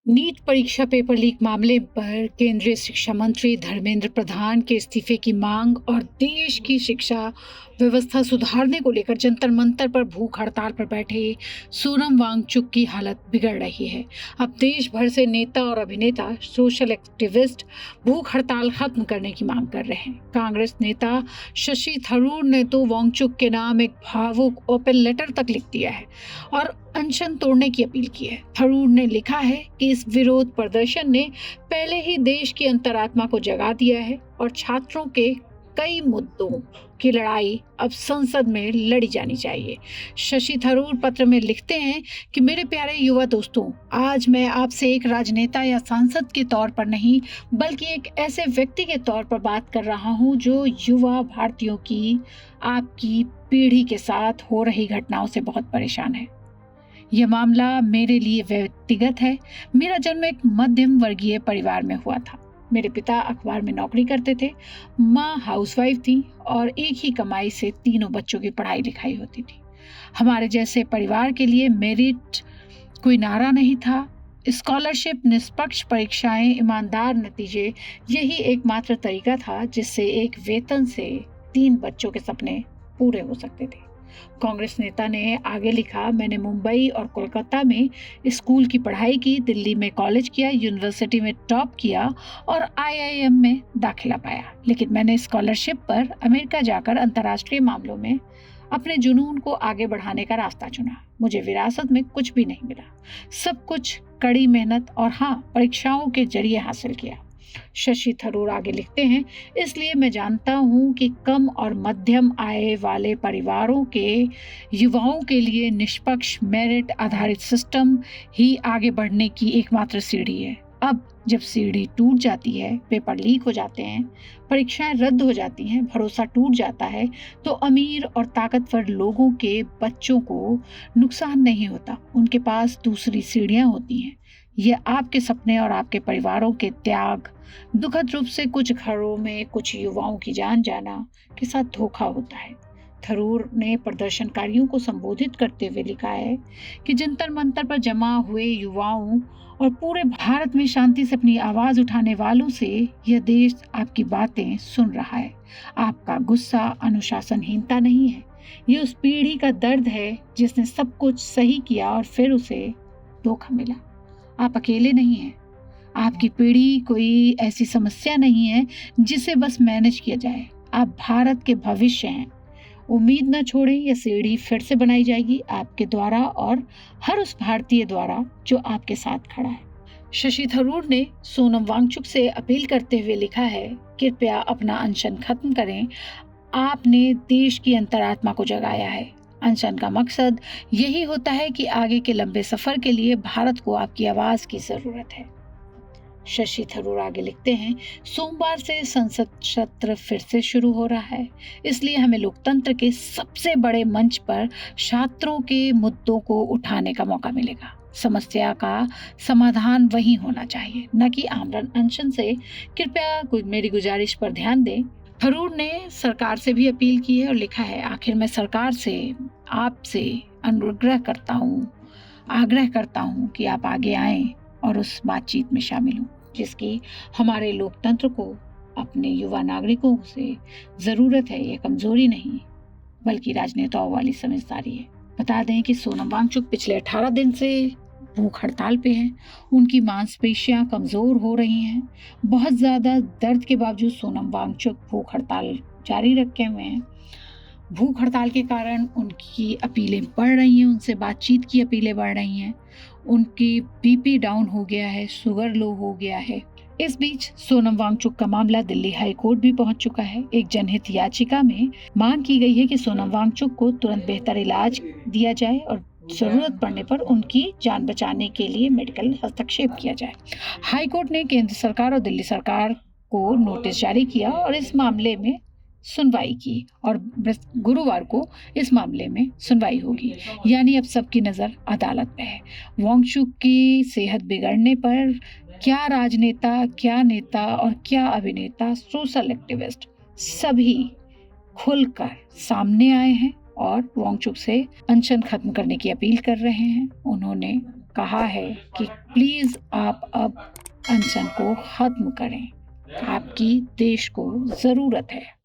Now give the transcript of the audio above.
NEET परीक्षा paper leak मामले पर केंद्रीय शिक्षा मंत्री धर्मेंद्र प्रधान के इस्तीफे की मांग और देश की शिक्षा व्यवस्था सुधारने को लेकर जंतर मंतर पर भूख हड़ताल पर बैठे सोनम वांगचुक की हालत बिगड़ रही है। अब देश भर से नेता और अभिनेता, सोशल एक्टिविस्ट भूख हड़ताल खत्म करने की मांग कर रहे हैं। कांग्रेस नेता शशि थरूर ने तो वांगचुक के नाम एक भावुक ओपन लेटर तक लिख दिया है और अनशन तोड़ने की अपील की है। थरूर ने लिखा है कि इस विरोध प्रदर्शन ने पहले ही देश की अंतरात्मा को जगा दिया है और छात्रों के कई मुद्दों की लड़ाई अब संसद में लड़ी जानी चाहिए। शशि थरूर पत्र में लिखते हैं कि मेरे प्यारे युवा दोस्तों, आज मैं आपसे एक राजनेता या सांसद के तौर पर नहीं बल्कि एक ऐसे व्यक्ति के तौर पर बात कर रहा हूं जो युवा भारतीयों की, आपकी पीढ़ी के साथ हो रही घटनाओं से बहुत परेशान है। यह मामला मेरे लिए व्यक्तिगत है। मेरा जन्म एक मध्यम वर्गीय परिवार में हुआ था। मेरे पिता अखबार में नौकरी करते थे, माँ हाउसवाइफ थी और एक ही कमाई से तीनों बच्चों की पढ़ाई लिखाई होती थी। हमारे जैसे परिवार के लिए मेरिट कोई नारा नहीं था। स्कॉलरशिप, निष्पक्ष परीक्षाएं, ईमानदार नतीजे, यही एकमात्र तरीका था जिससे एक वेतन से 3 बच्चों के सपने पूरे हो सकते थे। कांग्रेस नेता ने आगे लिखा, मैंने मुंबई और कोलकाता में स्कूल की पढ़ाई की, दिल्ली में कॉलेज किया, यूनिवर्सिटी में टॉप किया और आईआईएम में दाखिला पाया, लेकिन मैंने स्कॉलरशिप पर अमेरिका जाकर अंतर्राष्ट्रीय मामलों में अपने जुनून को आगे बढ़ाने का रास्ता चुना। मुझे विरासत में कुछ भी नहीं मिला, सब कुछ कड़ी मेहनत और परीक्षाओं के जरिए हासिल किया। शशि थरूर आगे लिखते हैं, इसलिए मैं जानता हूं कि कम और मध्यम आय वाले परिवारों के युवाओं के लिए निष्पक्ष मेरिट आधारित सिस्टम ही आगे बढ़ने की एकमात्र सीढ़ी है। अब जब सीढ़ी टूट जाती है, पेपर लीक हो जाते हैं, परीक्षाएं रद्द हो जाती हैं, भरोसा टूट जाता है, तो अमीर और ताकतवर लोगों के बच्चों को नुकसान नहीं होता, उनके पास दूसरी सीढ़ियां होती हैं। यह आपके सपने और आपके परिवारों के त्याग, दुखद रूप से कुछ घरों में कुछ युवाओं की जान जाना के साथ धोखा होता है। थरूर ने प्रदर्शनकारियों को संबोधित करते हुए लिखा है कि जंतर मंतर पर जमा हुए युवाओं और पूरे भारत में शांति से अपनी आवाज उठाने वालों से यह देश आपकी बातें सुन रहा है। आपका गुस्सा अनुशासनहीनता नहीं है, यह उस पीढ़ी का दर्द है जिसने सब कुछ सही किया और फिर उसे धोखा मिला। आप अकेले नहीं हैं। आपकी पीढ़ी कोई ऐसी समस्या नहीं है जिसे बस मैनेज किया जाए। आप भारत के भविष्य हैं। उम्मीद न छोड़ें, यह सीढ़ी फिर से बनाई जाएगी आपके द्वारा और हर उस भारतीय द्वारा जो आपके साथ खड़ा है। शशि थरूर ने सोनम वांगचुक से अपील करते हुए लिखा है, कृपया अपना अनशन खत्म करें। आपने देश की अंतरात्मा को जगाया है। अनशन का मकसद यही होता है कि आगे के लंबे सफर के लिए भारत को आपकी आवाज की जरूरत है। शशि थरूर आगे लिखते हैं, सोमवार से संसद सत्र फिर से शुरू हो रहा है, इसलिए हमें लोकतंत्र के सबसे बड़े मंच पर छात्रों के मुद्दों को उठाने का मौका मिलेगा। समस्या का समाधान वही होना चाहिए, न कि आमरण अनशन से। कृपया मेरी गुजारिश पर ध्यान दें। थरूर ने सरकार से भी अपील की है और लिखा है, आखिर मैं सरकार से आपसे आग्रह करता हूं कि आप आगे आएं और उस बातचीत में शामिल हों जिसकी हमारे लोकतंत्र को अपने युवा नागरिकों से जरूरत है। ये कमजोरी नहीं बल्कि राजनेताओं वाली समझदारी है। बता दें कि सोनम वांगचुक पिछले 18 दिन से भूख हड़ताल पे हैं। उनकी मांसपेशियां कमजोर हो रही हैं। बहुत ज्यादा दर्द के बावजूद सोनम वांगचुक भूख हड़ताल जारी रखे हुए हैं। भूख हड़ताल के कारण उनकी अपीलें बढ़ रही हैं, उनसे बातचीत की अपीलें बढ़ रही हैं। उनकी बीपी डाउन हो गया है, शुगर लो हो गया है। इस बीच सोनम वांगचुक का मामला दिल्ली हाई कोर्ट भी पहुंच चुका है। एक जनहित याचिका में मांग की गई है कि सोनम वांगचुक को तुरंत बेहतर इलाज दिया जाए और जरूरत पड़ने पर उनकी जान बचाने के लिए मेडिकल हस्तक्षेप किया जाए। हाई कोर्ट ने केंद्र सरकार और दिल्ली सरकार को नोटिस जारी किया और इस मामले में सुनवाई की और गुरुवार को इस मामले में सुनवाई होगी। यानी अब सबकी नजर अदालत पे है। वांगचुक की सेहत बिगड़ने पर क्या राजनेता, क्या नेता और क्या अभिनेता, सोशल एक्टिविस्ट सभी खुलकर सामने आए हैं और वांगचुक से अनशन खत्म करने की अपील कर रहे हैं। उन्होंने कहा है कि प्लीज आप अब अनशन को खत्म करें, आपकी देश को जरूरत है।